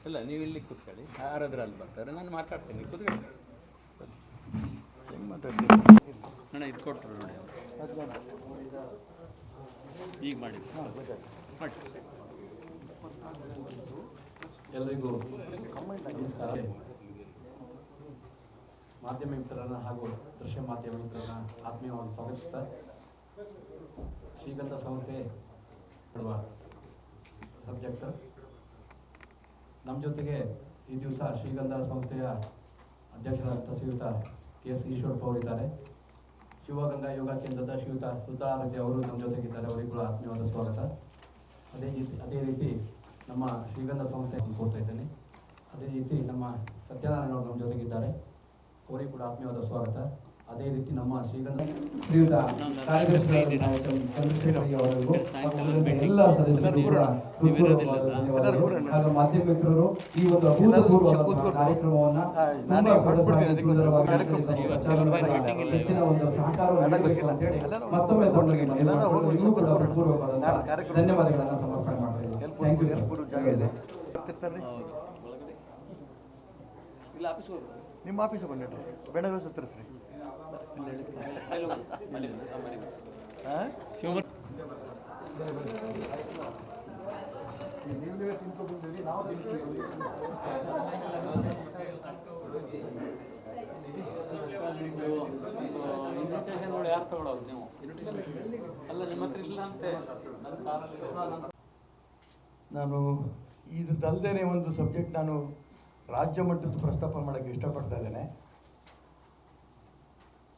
ಇಲ್ಲ, ನೀವು ಇಲ್ಲಿ ಕೂತ್ಕೊಳ್ಳಿ, ಯಾರಾದ್ರೂ ಅಲ್ಲಿ ಬರ್ತಾರೆ, ನಾನು ಮಾತಾಡ್ತೀನಿ, ಕೂತ್ಕೊಳ್ಳಿ. ಹೆಂಗೆ ಮಾತಾಡ್ತೀನಿ ಅಣ್ಣ, ಇದು ಕೊಟ್ಟರು ನೋಡಿ ಅವರು ಈಗ ಮಾಡಿ ಎಲ್ಲರಿಗೂ ನಮಸ್ಕಾರ. ಮಾಧ್ಯಮ ಮಿತ್ರರನ್ನ ಹಾಗೂ ದೃಶ್ಯ ಮಾಧ್ಯಮ ಮಿತ್ರರನ್ನ ಆತ್ಮೀಯವಾಗಿ ಸ್ವಾಗತಿಸ್ತಾ, ಶ್ರೀಗಂಧ ಸಂಸ್ಥೆ ಸಬ್ಜೆಕ್ಟ್ ನಮ್ಮ ಜೊತೆಗೆ ಈ ದಿವಸ ಶ್ರೀಗಂಧ ಸಂಸ್ಥೆಯ ಅಧ್ಯಕ್ಷರಾದಂಥ ಶ್ರೀಯುತ ಕೆ.ಎಸ್. ಈಶ್ವರಪ್ಪ ಅವರಿದ್ದಾರೆ. ಶಿವಗಂಗಾ ಯೋಗ ಕೇಂದ್ರದ ಶ್ರೀಯುತ ಸುಧಾರತಿ ಅವರು ನಮ್ಮ ಜೊತೆಗಿದ್ದಾರೆ. ಅವರಿಗೂ ಆತ್ಮೀಯವಾದ ಸ್ವಾಗತ. ಅದೇ ರೀತಿ ನಮ್ಮ ಶ್ರೀಗಂಧ ಸಂಸ್ಥೆ ಕೊಡ್ತಾ ಇದ್ದೇನೆ. ಅದೇ ರೀತಿ ನಮ್ಮ ಸತ್ಯನಾರಾಯಣ ಅವರು ನಮ್ಮ ಜೊತೆಗಿದ್ದಾರೆ. ಅವರಿಗೂ ಕೂಡ ಆತ್ಮೀಯವಾದ ಸ್ವಾಗತ. ಅದೇ ರೀತಿ ನಮ್ಮ ಶ್ರೀಗಂಧ ಶ್ರೀಯುತ ಕಾರ್ಯದರ್ಶಿ ಎಲ್ಲ ಸದಸ್ಯರು ಹಾಗೂ ಮಾಧ್ಯಮ ಮಿತ್ರರು ಈ ಒಂದು ಅಭೂತಪೂರ್ವ ಕಾರ್ಯಕ್ರಮವನ್ನು ಹೆಚ್ಚಿನ ಒಂದು ಸಹಕಾರ ಮತ್ತೊಮ್ಮೆ ಧನ್ಯವಾದಗಳನ್ನು ಸಮರ್ಪಣೆ ಮಾಡ್ತಾ ಇದ್ದೀನಿ. ನಿಮ್ಮ ಆಫೀಸಿಗೆ ಬಂದಿಟ್ರಿ ಬೆಳಗ್ಗೆ ಸತ್ತರಿಸ್ರಿ. ಇನ್ವಿಟೇಷನ್ ನೋಡಿ ಯಾರು ತಗೊಳ್ಳೋದು ನೀವು? ಅಲ್ಲ, ನಿಮ್ಮ ಹತ್ರ ಇಲ್ಲ ಅಂತೆ. ನಾನು ಇದಲ್ಲದೇ ಒಂದು ಸಬ್ಜೆಕ್ಟ್ ನಾನು ರಾಜ್ಯ ಮಟ್ಟದ ಪ್ರಸ್ತಾಪ ಮಾಡೋಕ್ಕೆ ಇಷ್ಟಪಡ್ತಾ ಇದ್ದೇನೆ.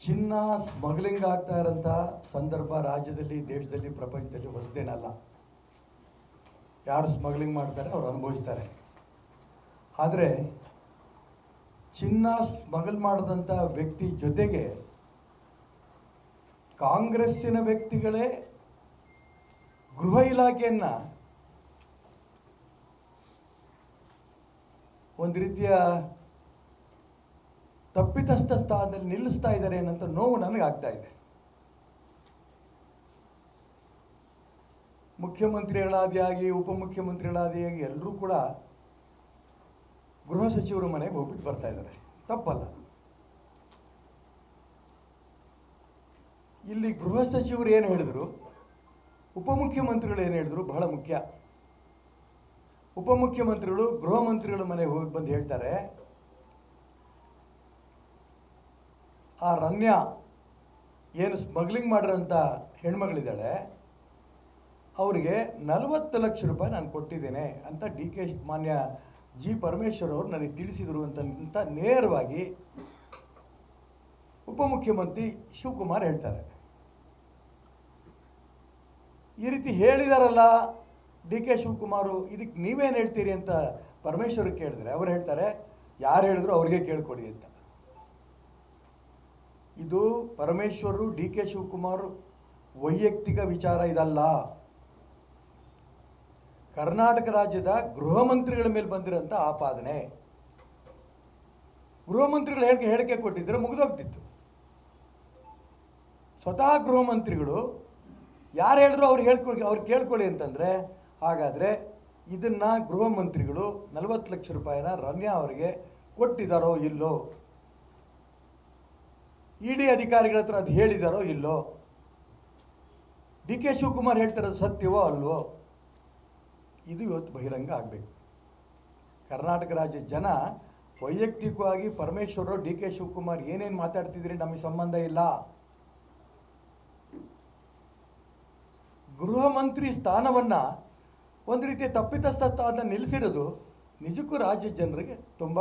ಚಿನ್ನ ಸ್ಮಗ್ಲಿಂಗ್ ಆಗ್ತಾ ಇರೋಂಥ ಸಂದರ್ಭ ರಾಜ್ಯದಲ್ಲಿ, ದೇಶದಲ್ಲಿ, ಪ್ರಪಂಚದಲ್ಲಿ ಹೊಸದೇನಲ್ಲ. ಯಾರು ಸ್ಮಗ್ಲಿಂಗ್ ಮಾಡ್ತಾರೆ ಅವ್ರು ಅನುಭವಿಸ್ತಾರೆ. ಆದರೆ ಚಿನ್ನ ಸ್ಮಗಲ್ ಮಾಡಿದಂಥ ವ್ಯಕ್ತಿ ಜೊತೆಗೆ ಕಾಂಗ್ರೆಸ್ಸಿನ ವ್ಯಕ್ತಿಗಳೇ ಗೃಹ ಇಲಾಖೆಯನ್ನು ಒಂದು ರೀತಿಯ ತಪ್ಪಿತಸ್ಥ ಸ್ಥಾನದಲ್ಲಿ ನಿಲ್ಲಿಸ್ತಾ ಇದ್ದಾರೆ ಅನ್ನೋಂಥ ನೋವು ನನಗಾಗ್ತಾ ಇದೆ. ಮುಖ್ಯಮಂತ್ರಿಗಳಾದಿಯಾಗಿ, ಉಪಮುಖ್ಯಮಂತ್ರಿಗಳಾದಿಯಾಗಿ ಎಲ್ಲರೂ ಕೂಡ ಗೃಹ ಸಚಿವರ ಮನೆಗೆ ಹೋಗ್ಬಿಟ್ಟು ಬರ್ತಾ ಇದ್ದಾರೆ. ತಪ್ಪಲ್ಲ. ಇಲ್ಲಿ ಗೃಹ ಸಚಿವರು ಏನು ಹೇಳಿದ್ರು, ಉಪಮುಖ್ಯಮಂತ್ರಿಗಳು ಏನು ಹೇಳಿದ್ರು ಬಹಳ ಮುಖ್ಯ. ಉಪಮುಖ್ಯಮಂತ್ರಿಗಳು ಗೃಹ ಮಂತ್ರಿಗಳ ಮನೆಗೆ ಹೋಗಿ ಬಂದು ಹೇಳ್ತಾರೆ, ಆ ರಮ್ಯಾ ಏನು ಸ್ಮಗ್ಲಿಂಗ್ ಮಾಡಿರೋಂಥ ಹೆಣ್ಮಗಳಿದ್ದಾಳೆ, ಅವರಿಗೆ 40 ಲಕ್ಷ ರೂಪಾಯಿ ನಾನು ಕೊಟ್ಟಿದ್ದೇನೆ ಅಂತ ಮಾನ್ಯ ಜಿ ಪರಮೇಶ್ವರ್ ಅವರು ನನಗೆ ತಿಳಿಸಿದರು ಅಂತ ನೇರವಾಗಿ ಉಪಮುಖ್ಯಮಂತ್ರಿ ಶಿವಕುಮಾರ್ ಹೇಳ್ತಾರೆ. ಈ ರೀತಿ ಹೇಳಿದಾರಲ್ಲ ಡಿ.ಕೆ. ಶಿವಕುಮಾರು, ಇದಕ್ಕೆ ನೀವೇನು ಹೇಳ್ತೀರಿ ಅಂತ ಪರಮೇಶ್ವರ್ ಕೇಳಿದ್ರೆ ಅವ್ರು ಹೇಳ್ತಾರೆ, ಯಾರು ಹೇಳಿದ್ರು ಅವ್ರಿಗೆ ಕೇಳ್ಕೊಡಿ ಅಂತ. ಇದು ಪರಮೇಶ್ವರು, ಡಿ.ಕೆ. ಶಿವಕುಮಾರ್ ವೈಯಕ್ತಿಕ ವಿಚಾರ ಇದಲ್ಲ. ಕರ್ನಾಟಕ ರಾಜ್ಯದ ಗೃಹ ಮಂತ್ರಿಗಳ ಮೇಲೆ ಬಂದಿರೋಂಥ ಆಪಾದನೆ. ಗೃಹ ಮಂತ್ರಿಗಳು ಹೇಳಿಕೆ ಕೊಟ್ಟಿದ್ದರೆ ಮುಗಿದೋಗ್ತಿತ್ತು. ಸ್ವತಃ ಗೃಹ ಮಂತ್ರಿಗಳು ಯಾರು ಹೇಳಿದ್ರು ಅವ್ರು ಕೇಳ್ಕೊಳ್ಳಿ ಅಂತಂದರೆ, ಹಾಗಾದರೆ ಇದನ್ನು ಗೃಹ ಮಂತ್ರಿಗಳು 40 ಲಕ್ಷ ರೂಪಾಯಿನ ರಮ್ಯಾ ಅವರಿಗೆ ಕೊಟ್ಟಿದ್ದಾರೋ ಇಲ್ಲೋ, ಇಡಿ ಅಧಿಕಾರಿಗಳ ಹತ್ರ ಅದು ಹೇಳಿದಾರೋ ಇಲ್ಲೋ, ಡಿ.ಕೆ. ಶಿವಕುಮಾರ್ ಹೇಳ್ತಿರೋದು ಸತ್ಯವೋ ಅಲ್ವೋ, ಇದು ಇವತ್ತು ಬಹಿರಂಗ ಆಗಬೇಕು. ಕರ್ನಾಟಕ ರಾಜ್ಯದ ಜನ ವೈಯಕ್ತಿಕವಾಗಿ ಪರಮೇಶ್ವರರು, ಡಿ.ಕೆ. ಶಿವಕುಮಾರ್ ಏನೇನು ಮಾತಾಡ್ತಿದ್ರಿ ನಮಗೆ ಸಂಬಂಧ ಇಲ್ಲ. ಗೃಹ ಮಂತ್ರಿ ಸ್ಥಾನವನ್ನು ಒಂದು ರೀತಿಯ ತಪ್ಪಿತಸ್ಥ ಸ್ಥಾನ ನಿಲ್ಲಿಸಿರೋದು ನಿಜಕ್ಕೂ ರಾಜ್ಯದ ಜನರಿಗೆ ತುಂಬ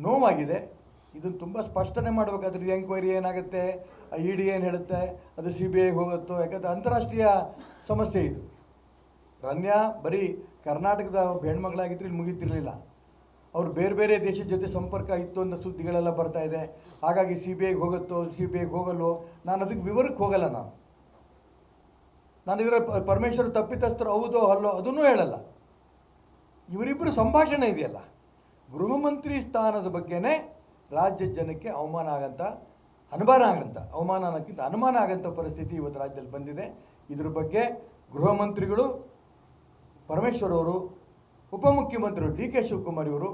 ನೋವಾಗಿದೆ. ಇದನ್ನು ತುಂಬ ಸ್ಪಷ್ಟನೆ ಮಾಡಬೇಕಾದ್ರೆ ಎಂಕ್ವೈರಿ ಏನಾಗುತ್ತೆ, ಇಡಿ ಏನು ಹೇಳುತ್ತೆ, ಅದು CBIಗೆ ಹೋಗುತ್ತೋ, ಯಾಕಂದರೆ ಅಂತಾರಾಷ್ಟ್ರೀಯ ಸಮಸ್ಯೆ ಇದು. ರಮ್ಯಾ ಬರೀ ಕರ್ನಾಟಕದ ಹೆಣ್ಮಗಳಾಗಿದ್ದರೆ ಇಲ್ಲಿ ಮುಗಿತಿರಲಿಲ್ಲ. ಅವ್ರು ಬೇರೆ ಬೇರೆ ದೇಶದ ಜೊತೆ ಸಂಪರ್ಕ ಇತ್ತು ಅನ್ನೋ ಸುದ್ದಿಗಳೆಲ್ಲ ಬರ್ತಾ ಇದೆ. ಹಾಗಾಗಿ CBIಗೆ ಹೋಗುತ್ತೋ, CBIಗೆ ಹೋಗಲ್ವೋ, ನಾನು ಅದಕ್ಕೆ ವಿವರಕ್ಕೆ ಹೋಗಲ್ಲ. ನಾನು ಇವರ ಪರಮೇಶ್ವರ್ ತಪ್ಪಿತಸ್ಥರು ಹೌದೋ ಅಲ್ಲೋ ಅದನ್ನೂ ಹೇಳಲ್ಲ. ಇವರಿಬ್ಬರು ಸಂಭಾಷಣೆ ಇದೆಯಲ್ಲ, ಗೃಹ ಮಂತ್ರಿ ಸ್ಥಾನದ ಬಗ್ಗೆನೇ ರಾಜ್ಯದ ಜನಕ್ಕೆ ಅವಮಾನ ಅನ್ನೋಕ್ಕಿಂತ ಅನುಮಾನ ಆಗೋಂಥ ಪರಿಸ್ಥಿತಿ ಇವತ್ತು ರಾಜ್ಯದಲ್ಲಿ ಬಂದಿದೆ. ಇದ್ರ ಬಗ್ಗೆ ಗೃಹ ಮಂತ್ರಿಗಳು, ಪರಮೇಶ್ವರ್ ಅವರು ಉಪಮುಖ್ಯಮಂತ್ರಿ ಡಿ ಕೆ ಶಿವಕುಮಾರ್ ಇವರು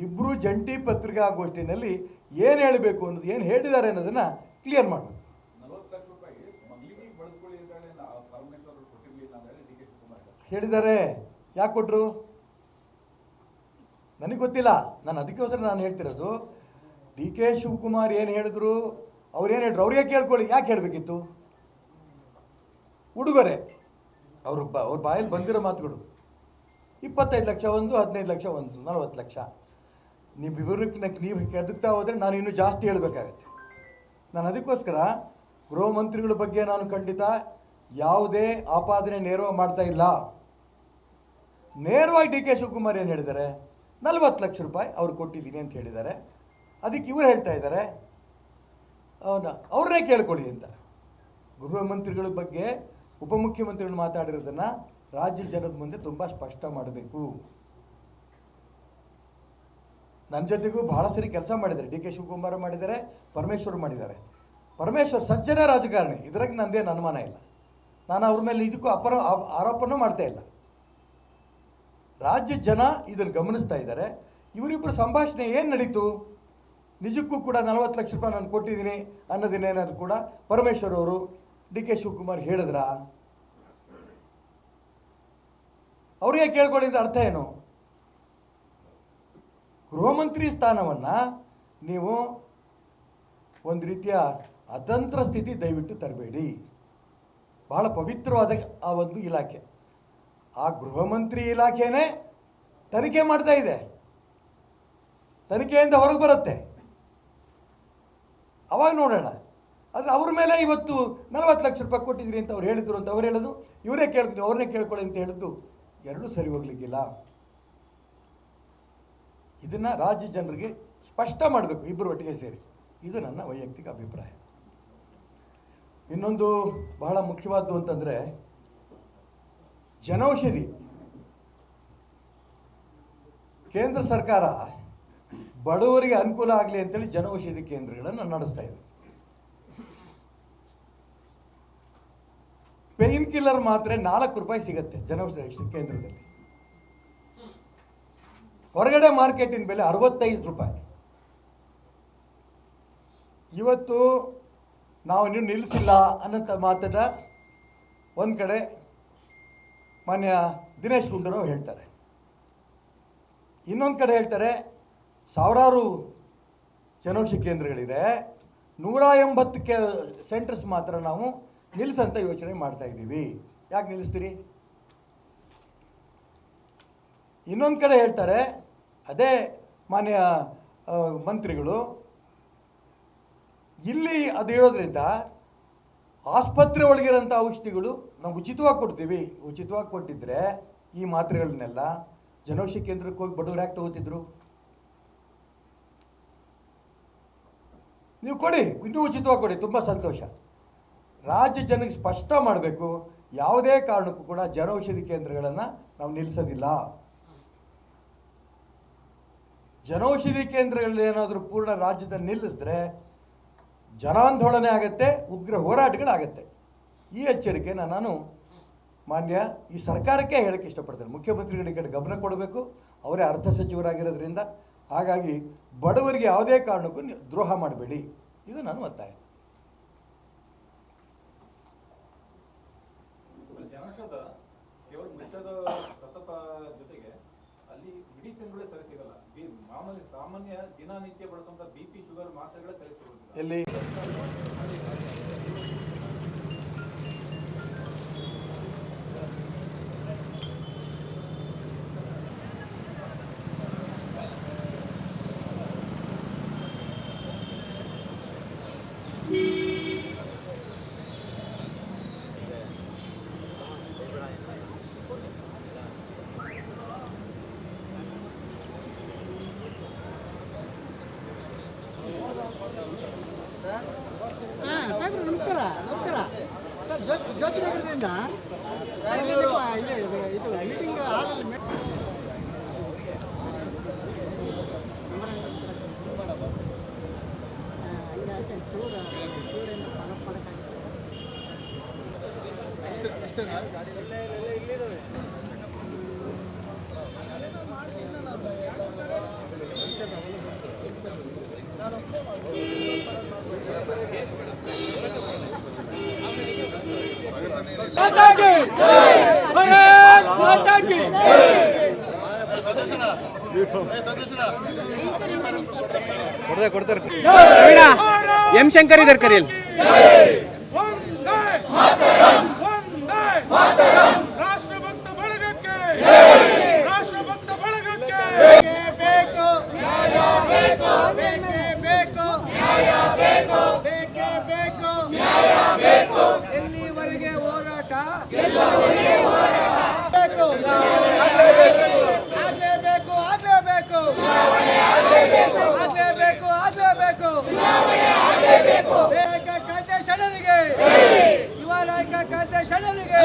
ಇಬ್ಬರು ಜಂಟಿ ಪತ್ರಿಕಾಗೋಷ್ಠಿನಲ್ಲಿ ಏನು ಹೇಳಬೇಕು ಅನ್ನೋದು, ಏನು ಹೇಳಿದ್ದಾರೆ ಅನ್ನೋದನ್ನು ಕ್ಲಿಯರ್ ಮಾಡಬೇಕು. 40 ಲಕ್ಷ ರೂಪಾಯಿ ಮಗಳಿಗೆ ಬಳಸ್ಕೊಳ್ಳಿ ಅಂತ ಹೇಳಿ ಪರಮೇಶ್ವರ್ ಅವರು ಕೊಟ್ಟಿರಲಿಲ್ಲ ಅಂತ ಹೇಳಿ ಡಿ ಕೆ ಶಿವಕುಮಾರ್ ಹೇಳಿದ್ದಾರೆ. ಯಾಕೆ ಕೊಟ್ಟರು ನನಗೆ ಗೊತ್ತಿಲ್ಲ. ನಾನು ಅದಕ್ಕೋಸ್ಕರ ನಾನು ಹೇಳ್ತಿರೋದು, ಡಿ ಕೆ ಶಿವಕುಮಾರ್ ಏನು ಹೇಳಿದ್ರು, ಅವ್ರೇನು ಹೇಳಿದ್ರು ಅವ್ರಿಗೆ ಕೇಳ್ಕೊಳ್ಳಿ. ಯಾಕೆ ಹೇಳಬೇಕಿತ್ತು? ಉಡುಗೊರೆ ಅವ್ರ ಬಾಯಲ್ಲಿ ಬಂದಿರೋ ಮಾತುಗಳು 25 ಲಕ್ಷ ಒಂದು, 15 ಲಕ್ಷ ಒಂದು, 40 ಲಕ್ಷ. ನೀವು ವಿವರಕ್ಕೆ ನೀವು ಕೆದಕ್ತಾ ಹೋದರೆ ನಾನು ಇನ್ನೂ ಜಾಸ್ತಿ ಹೇಳಬೇಕಾಗತ್ತೆ. ನಾನು ಅದಕ್ಕೋಸ್ಕರ ಗೃಹ ಮಂತ್ರಿಗಳ ಬಗ್ಗೆ ನಾನು ಖಂಡಿತ ಯಾವುದೇ ಆಪಾದನೆ ನೇರವಾಗಿ ಮಾಡ್ತಾ ಇಲ್ಲ. ನೇರವಾಗಿ ಡಿ ಕೆ ಶಿವಕುಮಾರ್ ಏನು ಹೇಳಿದ್ದಾರೆ, 40 ಲಕ್ಷ ರೂಪಾಯಿ ಅವ್ರು ಕೊಟ್ಟಿದ್ದೀನಿ ಅಂತ ಹೇಳಿದ್ದಾರೆ. ಅದಕ್ಕೆ ಇವರು ಹೇಳ್ತಾ ಇದ್ದಾರೆ ಅವ್ರನ್ನೇ ಕೇಳ್ಕೊಡಿ ಅಂತ. ಗೃಹ ಮಂತ್ರಿಗಳ ಬಗ್ಗೆ ಉಪಮುಖ್ಯಮಂತ್ರಿಗಳು ಮಾತಾಡಿರೋದನ್ನು ರಾಜ್ಯ ಜನದ ಮುಂದೆ ತುಂಬ ಸ್ಪಷ್ಟ ಮಾಡಬೇಕು. ನನ್ನ ಜೊತೆಗೂ ಬಹಳ ಸರಿ ಕೆಲಸ ಮಾಡಿದ್ದಾರೆ. ಡಿ ಕೆ ಶಿವಕುಮಾರ್ ಮಾಡಿದ್ದಾರೆ, ಪರಮೇಶ್ವರ್ ಮಾಡಿದ್ದಾರೆ. ಪರಮೇಶ್ವರ್ ಸಜ್ಜನ ರಾಜಕಾರಣಿ, ಇದ್ರಾಗ ನಂದೇನು ಅನುಮಾನ ಇಲ್ಲ. ನಾನು ಅವ್ರ ಮೇಲೆ ಇದಕ್ಕೂ ಆರೋಪನೂ ಮಾಡ್ತಾ ಇಲ್ಲ. ರಾಜ್ಯ ಜನ ಇದನ್ನು ಗಮನಿಸ್ತಾ ಇದ್ದಾರೆ. ಇವರಿಬ್ಬರು ಸಂಭಾಷಣೆ ಏನು ನಡೀತು, ನಿಜಕ್ಕೂ ಕೂಡ 40 ಲಕ್ಷ ರೂಪಾಯಿ ನಾನು ಕೊಟ್ಟಿದ್ದೀನಿ ಅನ್ನೋದನ್ನೇನಾದ್ರು ಕೂಡ ಪರಮೇಶ್ವರ್ ಅವರು ಡಿ ಕೆ ಶಿವಕುಮಾರ್ ಹೇಳಿದ್ರಾ? ಅವರಿಗೆ ಕೇಳ್ಕೊಳ್ಳಿದ ಅರ್ಥ ಏನು? ಗೃಹ ಮಂತ್ರಿ ಸ್ಥಾನವನ್ನು ನೀವು ಒಂದು ರೀತಿಯ ಅತಂತ್ರ ಸ್ಥಿತಿ ದಯವಿಟ್ಟು ತರಬೇಡಿ. ಬಹಳ ಪವಿತ್ರವಾದ ಆ ಒಂದು ಇಲಾಖೆ, ಆ ಗೃಹ ಮಂತ್ರಿ ಇಲಾಖೆನೇ ತನಿಖೆ ಮಾಡ್ತಾ ಇದೆ. ತನಿಖೆಯಿಂದ ಹೊರಗೆ ಬರುತ್ತೆ, ಅವಾಗ ನೋಡೋಣ. ಆದರೆ ಅವ್ರ ಮೇಲೆ ಇವತ್ತು 40 ಲಕ್ಷ ರೂಪಾಯಿ ಕೊಟ್ಟಿದ್ರಿ ಅಂತ ಅವ್ರು ಹೇಳಿದ್ರು ಅಂತ ಅವ್ರು ಹೇಳೋದು, ಇವರೇ ಕೇಳ್ತೀವಿ ಅವ್ರನ್ನೇ ಕೇಳ್ಕೊಳ್ಳಿ ಅಂತ ಹೇಳಿದ್ದು ಎರಡೂ ಸರಿ ಹೋಗ್ಲಿಕ್ಕಿಲ್ಲ. ಇದನ್ನು ರಾಜ್ಯ ಜನರಿಗೆ ಸ್ಪಷ್ಟ ಮಾಡಬೇಕು ಇಬ್ಬರು ಒಟ್ಟಿಗೆ ಸೇರಿ. ಇದು ನನ್ನ ವೈಯಕ್ತಿಕ ಅಭಿಪ್ರಾಯ. ಇನ್ನೊಂದು ಬಹಳ ಮುಖ್ಯವಾದ್ದು ಅಂತಂದರೆ, ಜನೌಷಧಿ ಕೇಂದ್ರ ಸರ್ಕಾರ ಬಡವರಿಗೆ ಅನುಕೂಲ ಆಗಲಿ ಅಂತೇಳಿ ಜನೌಷಧಿ ಕೇಂದ್ರಗಳನ್ನು ನಡೆಸ್ತಾ ಇದೆ. ಪೇಯ್ನ್ ಕಿಲ್ಲರ್ ಮಾತ್ರೆ 4 ರೂಪಾಯಿ ಸಿಗುತ್ತೆ ಜನೌಷಧಿ ಕೇಂದ್ರದಲ್ಲಿ. ಹೊರಗಡೆ ಮಾರ್ಕೆಟಿನ ಬೆಲೆ 65 ರೂಪಾಯಿ. ಇವತ್ತು ನಾವು ಇನ್ನೂ ನಿಲ್ಲಿಸಿಲ್ಲ ಅನ್ನೋಂಥ ಮಾತನ್ನು ಒಂದು ಕಡೆ ಮಾನ್ಯ ದಿನೇಶ್ ಗುಂಡೂರಾವ್ ಹೇಳ್ತಾರೆ, ಇನ್ನೊಂದು ಕಡೆ ಹೇಳ್ತಾರೆ ಸಾವಿರಾರು ಜನೌಷಧಿ ಕೇಂದ್ರಗಳಿದೆ, 180 ಸೆಂಟರ್ಸ್ ಮಾತ್ರ ನಾವು ನಿಲ್ಲಿಸಂತ ಯೋಚನೆ ಮಾಡ್ತಾ ಇದ್ದೀವಿ. ಯಾಕೆ ನಿಲ್ಲಿಸ್ತೀರಿ? ಇನ್ನೊಂದು ಕಡೆ ಹೇಳ್ತಾರೆ ಅದೇ ಮಾನ್ಯ ಮಂತ್ರಿಗಳು, ಇಲ್ಲಿ ಅದು ಹೇಳೋದ್ರಿಂದ ಆಸ್ಪತ್ರೆ ಒಳಗಿರೋಂಥ ಔಷಧಿಗಳು ನಾವು ಉಚಿತವಾಗಿ ಕೊಡ್ತೀವಿ. ಉಚಿತವಾಗಿ ಕೊಟ್ಟಿದ್ರೆ ಈ ಮಾತ್ರೆಗಳನ್ನೆಲ್ಲ ಜನೌಷಧಿ ಕೇಂದ್ರಕ್ಕೆ ಹೋಗಿ ಬಡವರು ಯಾಕೆ ತಗೋತಿದ್ರು? ನೀವು ಕೊಡಿ, ಇನ್ನೂ ಉಚಿತವಾಗಿ ಕೊಡಿ, ತುಂಬ ಸಂತೋಷ. ರಾಜ್ಯ ಜನಕ್ಕೆ ಸ್ಪಷ್ಟ ಮಾಡಬೇಕು, ಯಾವುದೇ ಕಾರಣಕ್ಕೂ ಕೂಡ ಜನೌಷಧಿ ಕೇಂದ್ರಗಳನ್ನು ನಾವು ನಿಲ್ಲಿಸೋದಿಲ್ಲ. ಜನೌಷಧಿ ಕೇಂದ್ರಗಳೇನಾದರೂ ಪೂರ್ಣ ರಾಜ್ಯದಲ್ಲಿ ನಿಲ್ಲಿಸಿದ್ರೆ ಜನಾಂದೋಲನೆ ಆಗುತ್ತೆ, ಉಗ್ರ ಹೋರಾಟಗಳಾಗತ್ತೆ. ಈ ಎಚ್ಚರಿಕೆಯನ್ನು ನಾನು ಮಾನ್ಯ ಈ ಸರ್ಕಾರಕ್ಕೆ ಹೇಳಕ್ಕೆ ಇಷ್ಟಪಡ್ತೇನೆ. ಮುಖ್ಯಮಂತ್ರಿಗಳ ಕಡೆ ಗಮನ ಕೊಡಬೇಕು, ಅವರೇ ಅರ್ಥ ಸಚಿವರಾಗಿರೋದ್ರಿಂದ. ಹಾಗಾಗಿ ಬಡವರಿಗೆ ಯಾವುದೇ ಕಾರಣಕ್ಕೂ ದ್ರೋಹ ಮಾಡಬೇಡಿ, ಇದು ನಾನು ಒತ್ತಾಯ. ಜನೌಷಧ ಕೇವಲ ಮಿಚ್ಚದ ಪ್ರಸಪ ಜೊತೆಗೆ ಅಲ್ಲಿ ಮೆಡಿಸಿನ್ಗಳೇ ಸರಿ ಸಿಗಲ್ಲ. ಮಾಮೂಲಿ ಸಾಮಾನ್ಯ ದಿನನಿತ್ಯ ಬಳಸುವಂತ BP ಶುಗರ್ ಮಾತ್ರೆಗಳೇ ಸರಿ ಸಿಗುತ್ತಿಲ್ಲ. ಎಲ್ಲಿ ಸಾಹೇಬ್ರು ನಮಸ್ಕಾರ. ಕಿ ಎಂ ಶಂಕರ್ ಇದ್ದಾರೆ ಕರೀಲ್. ರಾಷ್ಟ್ರಭಕ್ತ ಬಳಗಕ್ಕೆ ರಾಷ್ಟ್ರಭಕ್ತ ಬಳಗಕ್ಕೆ ಬೇಕು ನ್ಯಾಯ ಬೇಕು ಬೇಕೇ ಬೇಕು ನ್ಯಾಯ ಬೇಕು ಬೇಕೇ ಬೇಕು ನ್ಯಾಯ ಬೇಕು ಎಲ್ಲಿವರೆಗೆ ಹೋರಾಟ ಎಲ್ಲವರೆಗೆ ಹೋರಾಟ ಬೇಕು ಆಗಲೇಬೇಕು ಆಗಲೇಬೇಕು ಚುನಾವಣೆ ಆಗಲೇಬೇಕು ಆಗಲೇಬೇಕು ಆಗಲೇಬೇಕು ಚುನಾವಣೆ ಆಗಲೇಬೇಕು ಬೇಗ ಕಾಂತೆ ಶರಣರಿಗೆ ಯುವ ನಾಯಕ ಕಾಂತೆ ಶರಣರಿಗೆ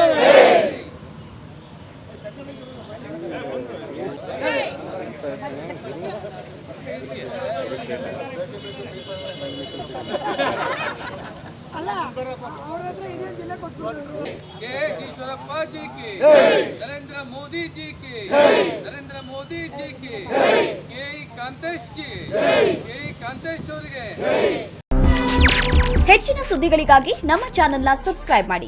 केएस ईश्वरप्पा जी की नरेंद्र मोदी जी की नरेंद्र मोदी जी की के कांतेश की के कांतेಶ್ ಅವರಿಗೆ ಹೆಚ್ಚಿನ ಸುದ್ದಿಗಳಿಗಾಗಿ ನಮ್ಮ ಚಾನೆಲ್ನ ಸಬ್ಸ್ಕ್ರೈಬ್ ಮಾಡಿ,